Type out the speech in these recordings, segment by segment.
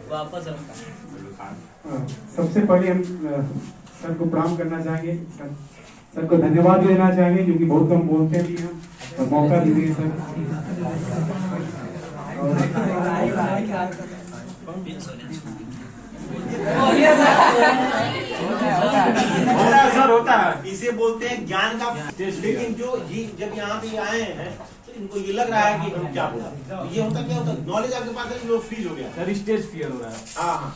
वापस सबसे पहले हम सर को प्रणाम करना चाहेंगे, सर को धन्यवाद देना चाहेंगे क्योंकि बहुत कम बोलते भी हैं और मौका भी दिए सर। होता है इसे बोलते हैं ज्ञान का। लेकिन जो जब यहाँ पे आए हैं तो इनको ये लग रहा है कि हम क्या बोला, ये होता क्या होता है, नॉलेज आपके पास है, लोग फ्रीज हो गया सर, स्टेज फियर हो रहा है। हाँ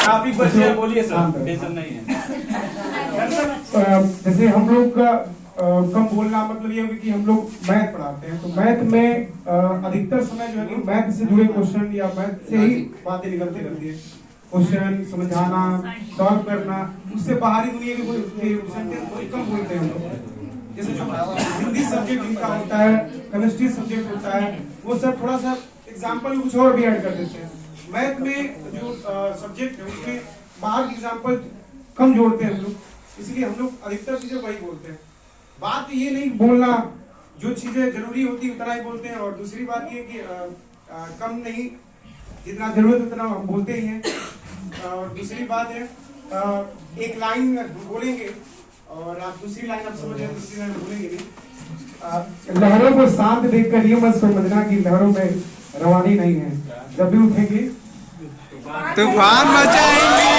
काफी बच्चे बोलिए सर, टेंशन नहीं है। जैसे हम लोग का कम बोलना मतलब ये होगा कि हम लोग मैथ पढ़ाते हैं, तो मैथ में अधिकतर समय जो है कि मैथ से जुड़े क्वेश्चन या मैथ से ही बातें निकलती रहती है। क्वेश्चन समझाना, सॉल्व करना, उससे बाहरी दुनिया के कोई सेंटेंस बहुत कम बोलते हैं हम लोग। जैसे जो हिंदी सब्जेक्ट इनका होता है, केमिस्ट्री सब्जेक्ट होता है, वो सब थोड़ा सा एग्जाम्पल कुछ और भी ऐड कर देते हैं। मैथ में जो सब्जेक्ट है उसमें बाहर की एग्जाम्पल कम जोड़ते हैं हम लोग, इसलिए हम लोग अधिकतर चीजें वही बोलते हैं। बात ये नहीं बोलना, जो चीजें जरूरी होती है उतना ही बोलते हैं, और दूसरी बात ये कि कम नहीं, जितना जरूरत उतना हम बोलते ही हैं। और दूसरी बात है एक लाइन बोलेंगे और आप दूसरी लाइन आप समझ रहे, दूसरी लाइन बोलेंगे नहीं। लहरों को शांत देखकर ये मत समझना कि लहरों में रवानी नहीं है, जब भी उठेंगे तूफान मचाएंगे।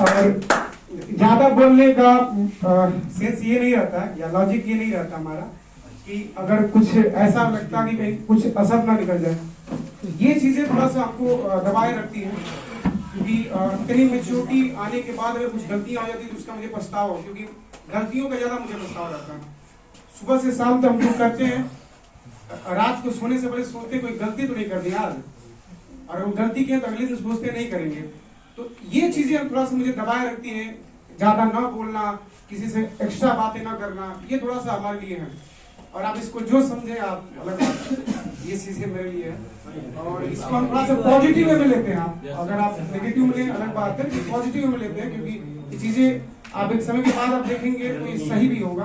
और ज्यादा बोलने का सेंस ये नहीं रहता या लॉजिक ये नहीं रहता हमारा कि अगर कुछ ऐसा लगता कि कहीं कुछ असर ना निकल जाए, ये चीजें थोड़ा सा आपको दबाए रखती हैं। क्योंकि इतनी मेच्योरिटी आने के बाद अगर कुछ गलतियां आ जाती तो उसका मुझे पछतावा, क्योंकि गलतियों का ज्यादा मुझे पछतावा रहता है। सुबह से शाम तक हम लोग करते हैं, रात को सोने से पहले सोचते कोई गलती तो नहीं कर दी आज, और वो गलती की है तो अगले दिन सोचते नहीं करेंगे। तो ये चीजें थोड़ा सा मुझे दबाए रखती हैं। ज्यादा ना बोलना, किसी से एक्स्ट्रा बातें ना करना, ये थोड़ा सा हमारे लिए है। और आप इसको जो समझे आप अलग बात, ये चीजें मेरे लिए है। और इसको हम थोड़ा सा पॉजिटिव वे में लेते हैं। आप अगर आप नेगेटिव में अलग बात है, पॉजिटिव में लेते हैं, क्योंकि ये चीजें आप एक समय के बाद आप देखेंगे तो ये सही भी होगा।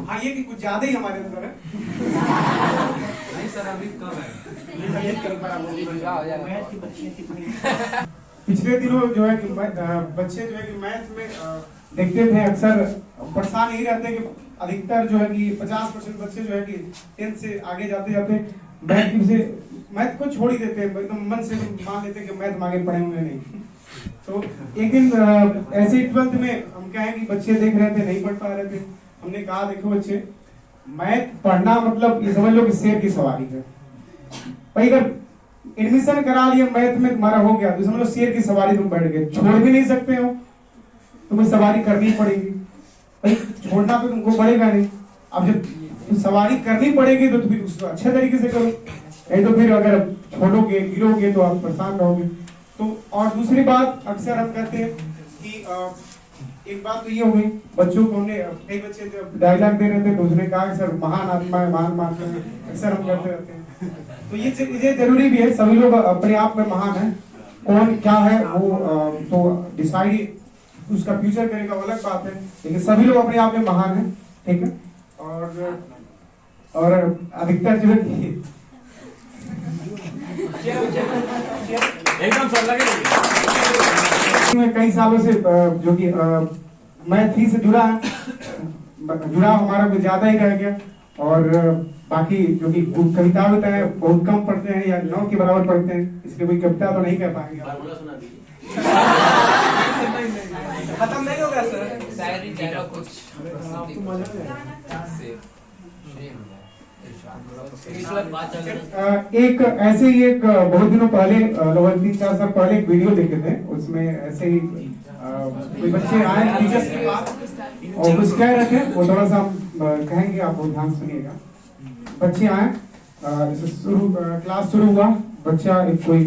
हाँ, ये कि कुछ ज्यादा ही हमारे अंदर है। नहीं सर, अभी कम है। पिछले दिनों जो है कि बच्चे जो है कि मैथ में देखते थे, अक्सर परेशान ही रहते कि अधिकतर जो है कि 50% बच्चे जो है कि 10th से आगे जाते जाते मैथ को छोड़ ही देते हैं, एकदम मन से मान लेते हैं कि मैथ आगे पढ़े हुए नहीं। तो एक दिन ऐसे 12th में हम क्या है कि बच्चे देख रहे थे, नहीं पढ़ पा रहे थे। हमने कहा देखो बच्चे, मैथ पढ़ना मतलब ये समझ लो कि शेर की सवारी है भाई। अगर एडमिशन करा लिया मैथ में तुम्हारा हो गया तो समझ लो शेर की सवारी तुम बैठ गए, छोड़ भी नहीं सकते हो, तुम्हें सवारी करनी पड़ेगी भाई, छोड़ना तो तुमको पड़ेगा नहीं। अब जब तुम सवारी करनी पड़ेगी तो फिर उसको अच्छे तरीके से करो, नहीं तो फिर अगर छोड़ोगे गिरोगे तो आप परेशान रहोगे। तो और दूसरी बात अक्सर हम कहते हैं कि एक बात तो ये हो गई, बच्चों को हमने कई बच्चे डायलॉग दे रहे थे तो उसने कहा सर महान आत्मा है, महान मानते हैं, अक्सर हम करते रहते हैं। तो ये चीजें जरूरी भी है, सभी लोग अपने आप में महान है, कौन क्या है वो तो डिसाइड उसका फ्यूचर करेगा, अलग बात है, लेकिन सभी लोग अपने आप में महान है, ठीक है। और अधिकतर जो है एकदम सर लगे कई सालों से जो कि मैथ ही से जुड़ा हमारा कुछ ज्यादा ही रह गया। और बाकी जो कि कविता होता है बहुत कम पढ़ते हैं या 9 के बराबर पढ़ते हैं, इसलिए कोई कविता तो नहीं कह पाएंगे। खत्म नहीं होगा सर, शायरी कुछ एक ऐसे ही एक बहुत दिनों पहले लगभग 3-4 साल पहले एक वीडियो देखे थे, उसमें ऐसे ही कोई बच्चे आए टीचर्स के पास और कुछ कह रहे थे, वो थोड़ा सा कहेंगे, आप बहुत ध्यान सुनिएगा। बच्चे आए, क्लास शुरू हुआ, बच्चा एक कोई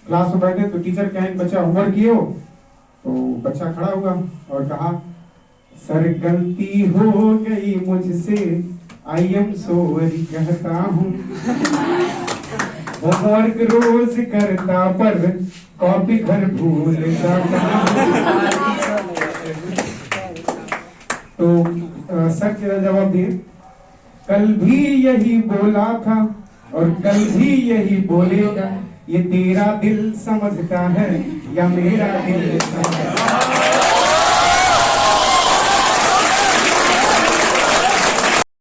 क्लास में बैठे तो टीचर कहें बच्चा होमवर्क किए हो, तो बच्चा खड़ा हुआ और कहा सर गलती हो गई मुझसे, आई एम सॉरी कहता हूँ, होमवर्क रोज करता पर कॉपी घर भूल जाता हूँ। तो सर के जवाब दिए, कल भी यही बोला था और कल भी यही बोलेगा, ये तेरा दिल समझता है या मेरा दिल समझता है।